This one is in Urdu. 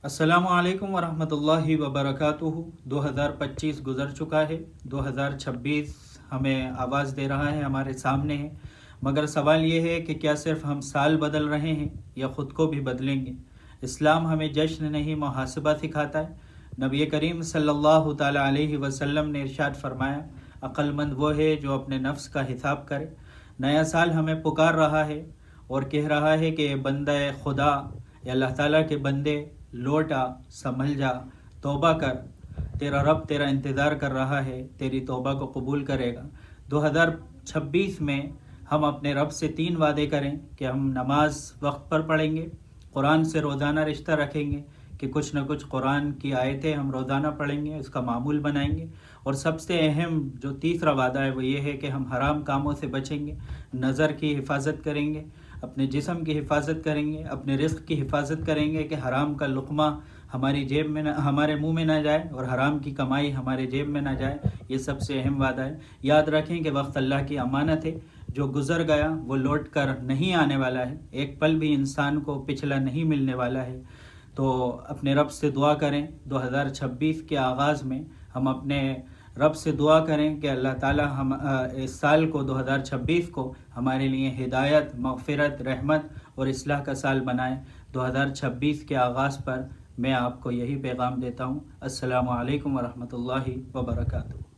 السلام علیکم ورحمۃ اللہ وبرکاتہ۔ 2025 گزر چکا ہے، 2026 ہمیں آواز دے رہا ہے، ہمارے سامنے ہے، مگر سوال یہ ہے کہ کیا صرف ہم سال بدل رہے ہیں یا خود کو بھی بدلیں گے؟ اسلام ہمیں جشن نہیں محاسبہ سکھاتا ہے۔ نبی کریم صلی اللہ تعالیٰ علیہ وسلم نے ارشاد فرمایا، عقل مند وہ ہے جو اپنے نفس کا حساب کرے۔ نیا سال ہمیں پکار رہا ہے اور کہہ رہا ہے کہ بندہ خدا یا اللہ تعالیٰ کے بندے لوٹ آ، سنبھل جا، توبہ کر، تیرا رب تیرا انتظار کر رہا ہے، تیری توبہ کو قبول کرے گا۔ 2026 میں ہم اپنے رب سے 3 وعدے کریں کہ ہم نماز وقت پر پڑھیں گے، قرآن سے روزانہ رشتہ رکھیں گے کہ کچھ نہ کچھ قرآن کی آیتیں ہم روزانہ پڑھیں گے، اس کا معمول بنائیں گے، اور سب سے اہم جو تیسرا وعدہ ہے وہ یہ ہے کہ ہم حرام کاموں سے بچیں گے، نظر کی حفاظت کریں گے، اپنے جسم کی حفاظت کریں گے، اپنے رزق کی حفاظت کریں گے کہ حرام کا لقمہ ہماری جیب میں ہمارے منہ میں نہ جائے اور حرام کی کمائی ہمارے جیب میں نہ جائے۔ یہ سب سے اہم وعدہ ہے۔ یاد رکھیں کہ وقت اللہ کی امانت ہے، جو گزر گیا وہ لوٹ کر نہیں آنے والا ہے، ایک پل بھی انسان کو پچھلا نہیں ملنے والا ہے۔ تو اپنے رب سے دعا کریں، 2026 کے آغاز میں ہم اپنے رب سے دعا کریں کہ اللہ تعالی ہم اس سال کو 2026 کو ہمارے لیے ہدایت، مغفرت، رحمت اور اصلاح کا سال بنائیں۔ 2026 کے آغاز پر میں آپ کو یہی پیغام دیتا ہوں۔ السلام علیکم ورحمۃ اللہ وبرکاتہ۔